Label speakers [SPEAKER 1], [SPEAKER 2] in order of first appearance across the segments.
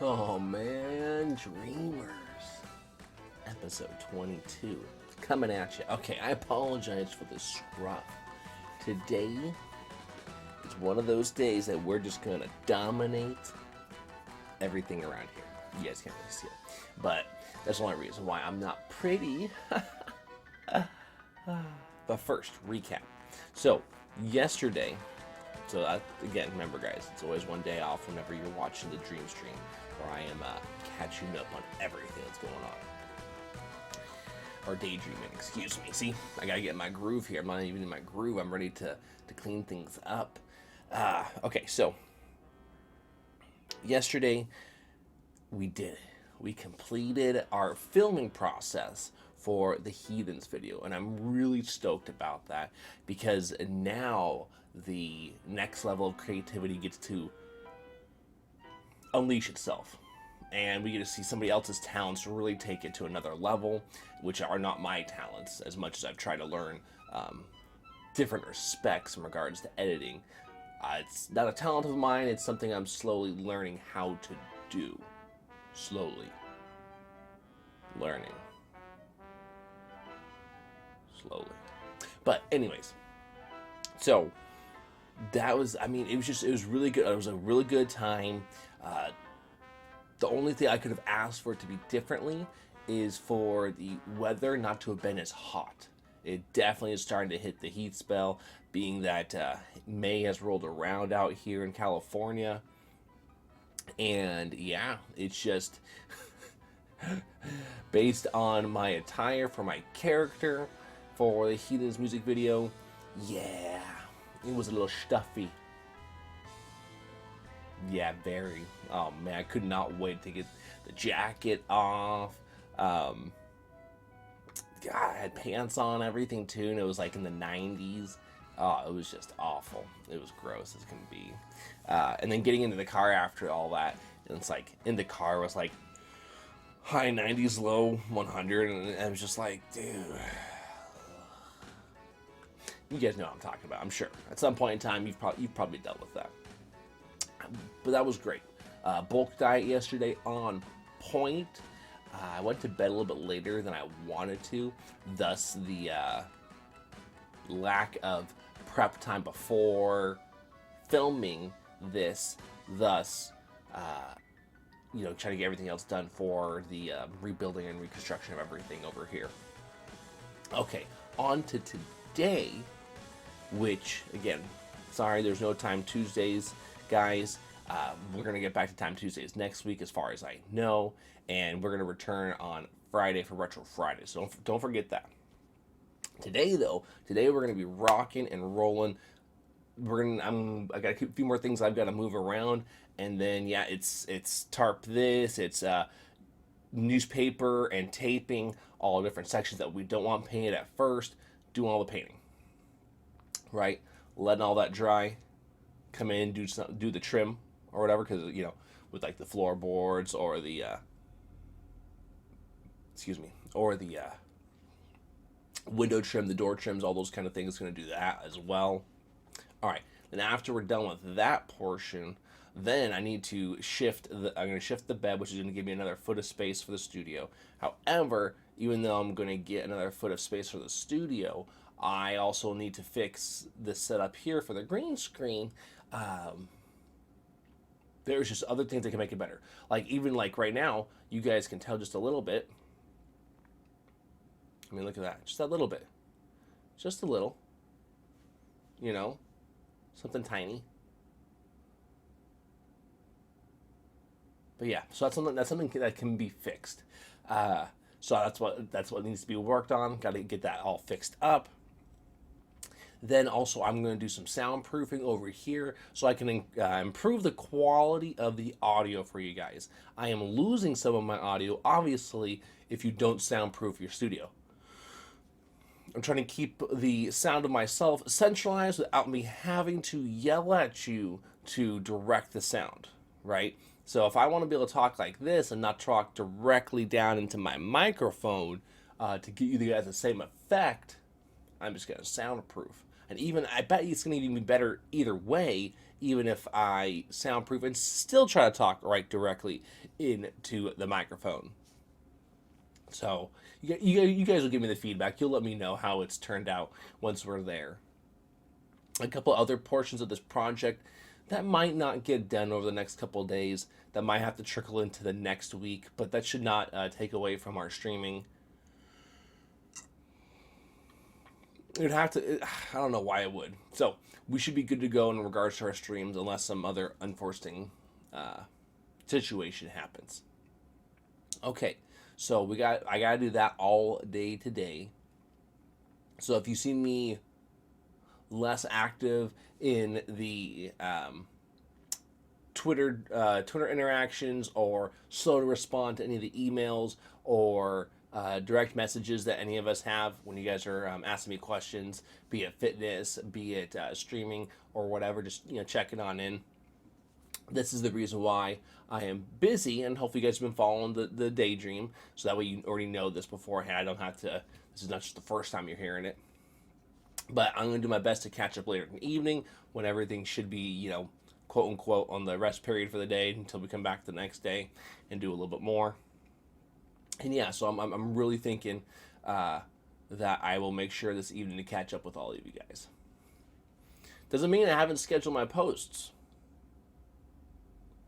[SPEAKER 1] Oh man, Dreamers. Episode 22. Coming at you. Okay, I apologize for the scruff. Today is one of those days that we're just gonna dominate everything around here. You guys can't really see it. But that's the only reason why I'm not pretty. But first, recap. So, yesterday, again, remember guys, it's always one day off whenever you're watching the Dream Stream, where I am catching up on everything that's going on. Or daydreaming, excuse me. See, I gotta get in my groove here. I'm not even in my groove. I'm ready to clean things up. Okay, so, yesterday, we did it. We completed our filming process for the Heathens video, and I'm really stoked about that because now the next level of creativity gets to unleash itself, and we get to see somebody else's talents really take it to another level, which are not my talents, as much as I've tried to learn different respects in regards to editing. It's not a talent of mine. It's something I'm slowly learning how to do. Slowly learning. Slowly. But anyways, so that was, it was really good. It was a really good time. The only thing I could have asked for it to be differently is for the weather not to have been as hot. It definitely is starting to hit the heat spell, being that May has rolled around out here in California. And yeah, it's just based on my attire for my character for the Heathens music video. Yeah, it was a little stuffy. Yeah, very. Oh man, I could not wait to get the jacket off. God, I had pants on, everything too, and it was like in the 90s. Oh, it was just awful. It was gross as can be. And then getting into the car after all that, and it's like, in the car was like high 90s, low 100, and I was just like, dude. You guys know what I'm talking about, I'm sure. At some point in time, you've probably dealt with that. But that was great. Bulk diet yesterday on point. I went to bed a little bit later than I wanted to, thus the lack of prep time before filming this, thus trying to get everything else done for the rebuilding and reconstruction of everything over here. Okay, on to today, which, again, sorry, there's no Time Tuesdays, guys. We're going to get back to Time Tuesdays next week, as far as I know, and we're going to return on Friday for Retro Friday, so don't forget that. Today, though, we're going to be rocking and rolling. I got a few more things I've got to move around, and then, yeah, it's tarp this, it's newspaper and taping, all different sections that we don't want painted at first, doing all the painting, right? Letting all that dry, come in, do the trim or whatever, because with like the floorboards or the window trim, the door trims, all those kind of things, going to do that as well. All right, then after we're done with that portion, then I need to I'm going to shift the bed, which is going to give me another foot of space for the studio. However, even though I'm going to get another foot of space for the studio, I also need to fix the setup here for the green screen. There's just other things that can make it better. Like, even like right now, you guys can tell just a little bit. Look at that. Just that little bit. Just a little. Something tiny. But yeah, so that's something that can be fixed. So that's what needs to be worked on. Got to get that all fixed up. Then also I'm going to do some soundproofing over here so I can improve the quality of the audio for you guys. I am losing some of my audio, obviously, if you don't soundproof your studio. I'm trying to keep the sound of myself centralized without me having to yell at you to direct the sound, right? So if I want to be able to talk like this and not talk directly down into my microphone to get you guys the same effect, I'm just going to soundproof. And even, I bet it's going to even be better either way even if I soundproof and still try to talk right directly into the microphone. So you guys will give me the feedback. You'll let me know how it's turned out once we're there. A couple other portions of this project that might not get done over the next couple of days, that might have to trickle into the next week, but that should not take away from our streaming. It would have to. I don't know why it would. So we should be good to go in regards to our streams, unless some other unforeseen situation happens. Okay, so I gotta do that all day today. So if you see me less active in the Twitter interactions, or slow to respond to any of the emails or direct messages that any of us have when you guys are asking me questions, be it fitness, be it streaming or whatever, just checking on in. This is the reason why I am busy, and hopefully you guys have been following the daydream, so that way you already know this beforehand. I don't have to. This is not just the first time you're hearing it. But I'm going to do my best to catch up later in the evening when everything should be, quote unquote, on the rest period for the day until we come back the next day and do a little bit more. And yeah, so I'm really thinking that I will make sure this evening to catch up with all of you guys. Doesn't mean I haven't scheduled my posts.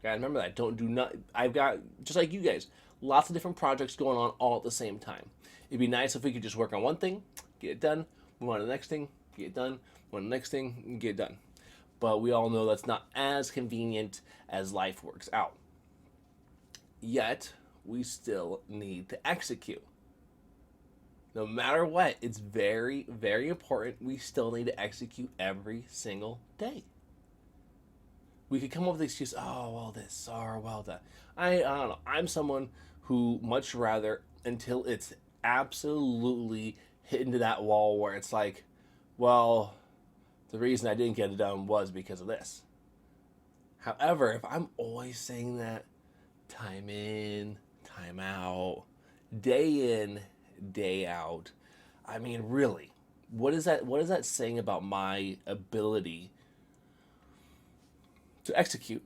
[SPEAKER 1] Gotta remember that. I've got, just like you guys, lots of different projects going on all at the same time. It'd be nice if we could just work on one thing, get it done, move on to the next thing, get it done, move on to the next thing, get it done. But we all know that's not as convenient as life works out. Yet, we still need to execute. No matter what, it's very, very important. We still need to execute every single day. We could come up with the excuse, oh, well, this, or well, that. I don't know. I'm someone who much rather, until it's absolutely hit into that wall where it's like, well, the reason I didn't get it done was because of this. However, if I'm always saying that time in, time out, day in, day out, I mean, really, what is that saying about my ability to execute?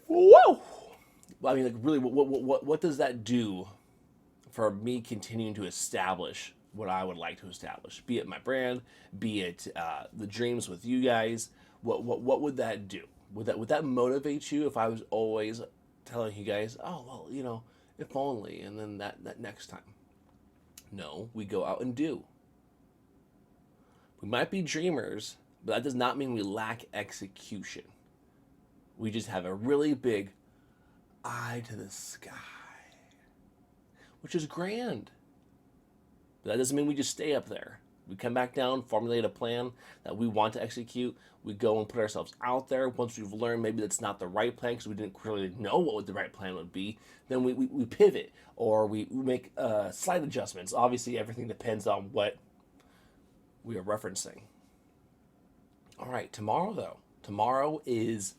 [SPEAKER 1] Whoa! I mean, like, really, what does that do for me continuing to establish what I would like to establish? Be it my brand, be it the dreams with you guys. What would that do? Would that motivate you if I was always telling you guys, oh, well, if only, and then that next time? No, we go out and do. We might be dreamers, but that does not mean we lack execution. We just have a really big eye to the sky, which is grand. But that doesn't mean we just stay up there. We come back down, formulate a plan that we want to execute. We go and put ourselves out there. Once we've learned maybe that's not the right plan because we didn't clearly know what the right plan would be, then we pivot, or we make slight adjustments. Obviously, everything depends on what we are referencing. All right, tomorrow though. Tomorrow is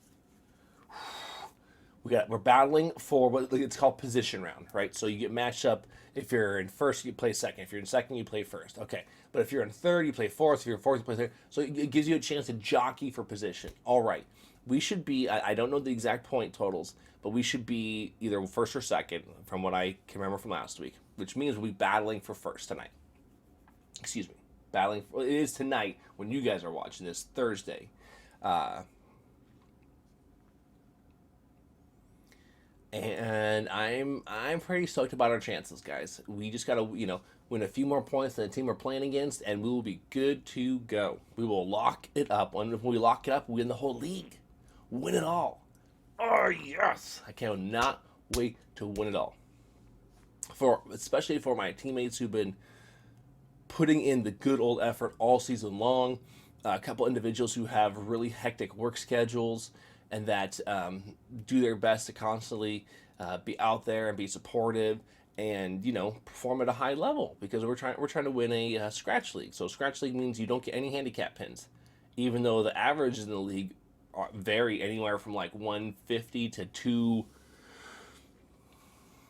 [SPEAKER 1] we're battling for what it's called position round, right? So you get matched up. If you're in first, you play second. If you're in second, you play first. Okay, but if you're in third, you play fourth. If you're in fourth, you play third. So it gives you a chance to jockey for position. All right, we should be. I don't know the exact point totals, but we should be either first or second, from what I can remember from last week. Which means we'll be battling for first tonight. Excuse me, battling. It is tonight when you guys are watching this, Thursday. And I'm pretty stoked about our chances, guys. We just gotta, win a few more points than the team we're playing against, and we will be good to go. We will lock it up. When we lock it up, we win the whole league. Win it all. Oh yes! I cannot wait to win it all. Especially for my teammates who've been putting in the good old effort all season long. A couple individuals who have really hectic work schedules, and that do their best to constantly be out there and be supportive and perform at a high level, because we're trying to win a scratch league. So scratch league means you don't get any handicap pins, even though the averages in the league vary anywhere from like 150 to 2.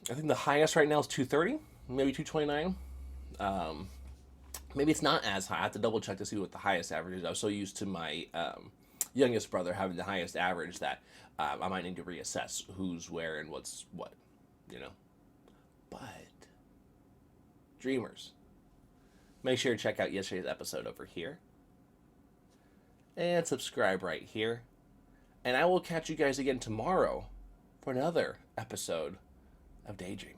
[SPEAKER 1] I think the highest right now is 230, maybe 229. Maybe it's not as high. I have to double check to see what the highest average is. I was so used to my youngest brother having the highest average that I might need to reassess who's where and what's what, you know. But, dreamers, make sure to check out yesterday's episode over here. And subscribe right here. And I will catch you guys again tomorrow for another episode of Daydreaming.